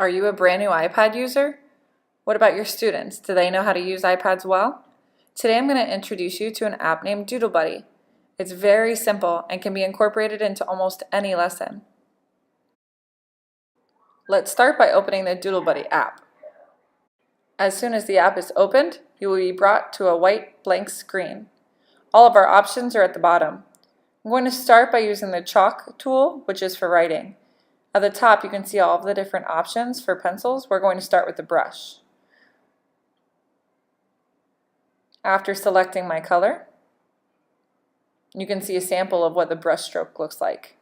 Are you a brand new iPad user? What about your students? Do they know how to use iPads well? Today I'm going to introduce you to an app named Doodle Buddy. It's very simple and can be incorporated into almost any lesson. Let's start by opening the Doodle Buddy app. As soon as the app is opened, you will be brought to a white blank screen. All of our options are at the bottom. I'm going to start by using the chalk tool, which is for writing. At the top, you can see all of the different options for pencils. We're going to start with the brush. After selecting my color, you can see a sample of what the brush stroke looks like.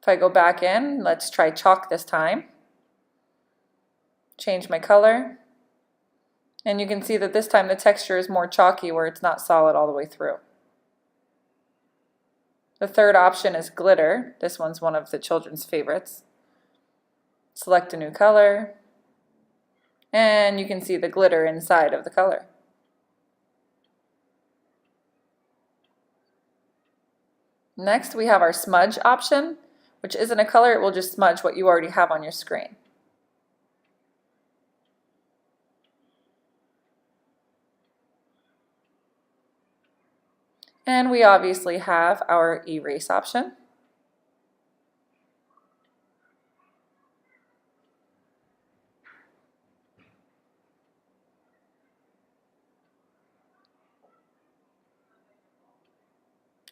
If I go back in, let's try chalk this time. Change my color. And you can see that this time the texture is more chalky where it's not solid all the way through. The third option is glitter. This one's one of the children's favorites. Select a new color. And you can see the glitter inside of the color. Next we have our smudge option, which isn't a color, it will just smudge what you already have on your screen. And we obviously have our erase option.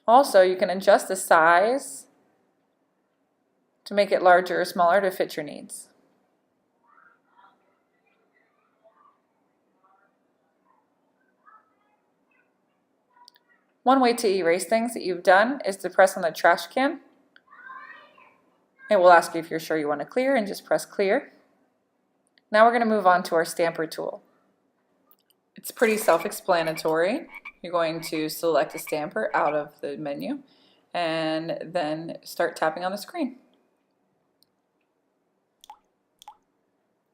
Also, you can adjust the size to make it larger or smaller to fit your needs. One way to erase things that you've done is to press on the trash can. It will ask you if you're sure you want to clear and just press clear. Now we're going to move on to our stamper tool. It's pretty self-explanatory. You're going to select a stamper out of the menu and then start tapping on the screen.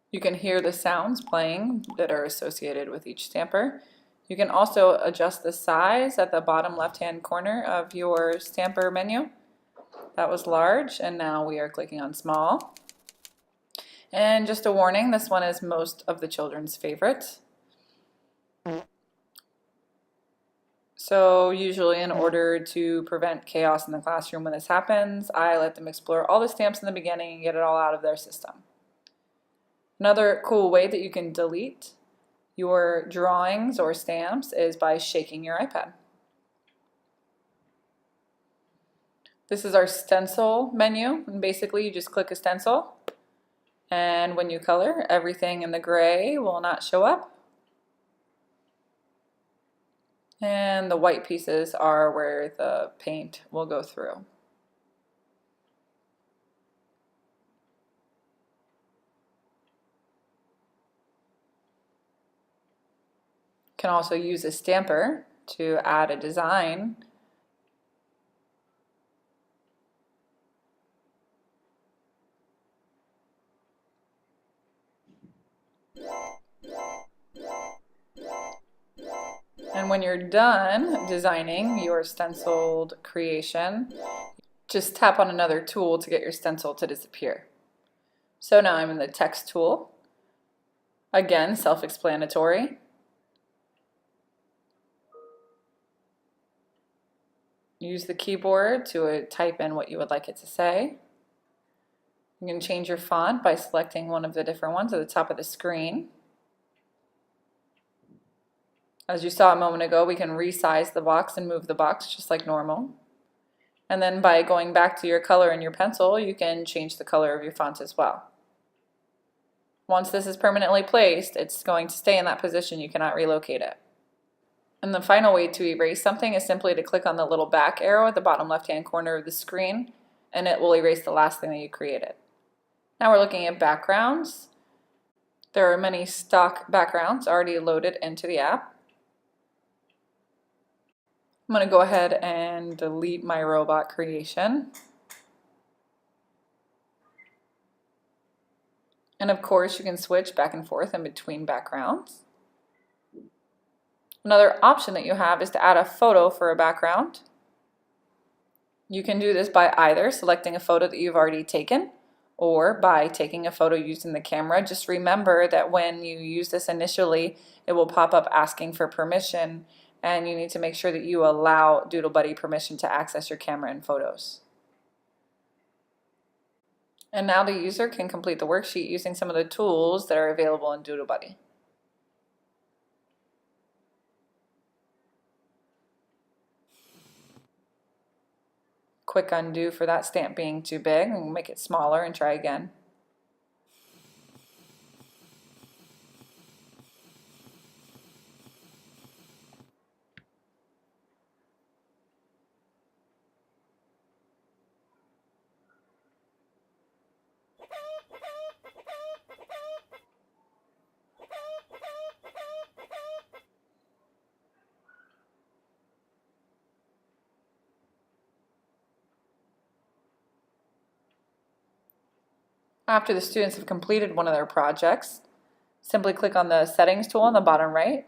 You can hear the sounds playing that are associated with each stamper. You can also adjust the size at the bottom left-hand corner of your stamper menu. That was large, and now we are clicking on small. And just a warning, this one is most of the children's favorite. So usually in order to prevent chaos in the classroom when this happens, I let them explore all the stamps in the beginning and get it all out of their system. Another cool way that you can delete your drawings or stamps is by shaking your iPad. This is our stencil menu, and basically you just click a stencil, and when you color, everything in the gray will not show up, and the white pieces are where the paint will go through. You can also use a stamper to add a design. And when you're done designing your stenciled creation, just tap on another tool to get your stencil to disappear. So now I'm in the text tool. Again, self-explanatory. Use the keyboard to type in what you would like it to say. You can change your font by selecting one of the different ones at the top of the screen. As you saw a moment ago, we can resize the box and move the box just like normal. And then by going back to your color and your pencil, you can change the color of your font as well. Once this is permanently placed, it's going to stay in that position. You cannot relocate it. And the final way to erase something is simply to click on the little back arrow at the bottom left-hand corner of the screen, and it will erase the last thing that you created. Now we're looking at backgrounds. There are many stock backgrounds already loaded into the app. I'm going to go ahead and delete my robot creation. And of course, you can switch back and forth in between backgrounds. Another option that you have is to add a photo for a background. You can do this by either selecting a photo that you've already taken or by taking a photo using the camera. Just remember that when you use this initially, it will pop up asking for permission, and you need to make sure that you allow Doodle Buddy permission to access your camera and photos. And now the user can complete the worksheet using some of the tools that are available in Doodle Buddy. Quick undo for that stamp being too big, and make it smaller and try again. After the students have completed one of their projects, simply click on the settings tool on the bottom right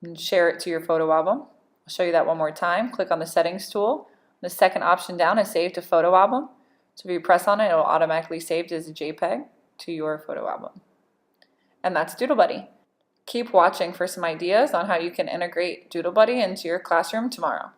and share it to your photo album. I'll show you that one more time. Click on the settings tool. The second option down is save to photo album. So if you press on it, it will automatically save as a JPEG to your photo album. And that's Doodle Buddy. Keep watching for some ideas on how you can integrate Doodle Buddy into your classroom tomorrow.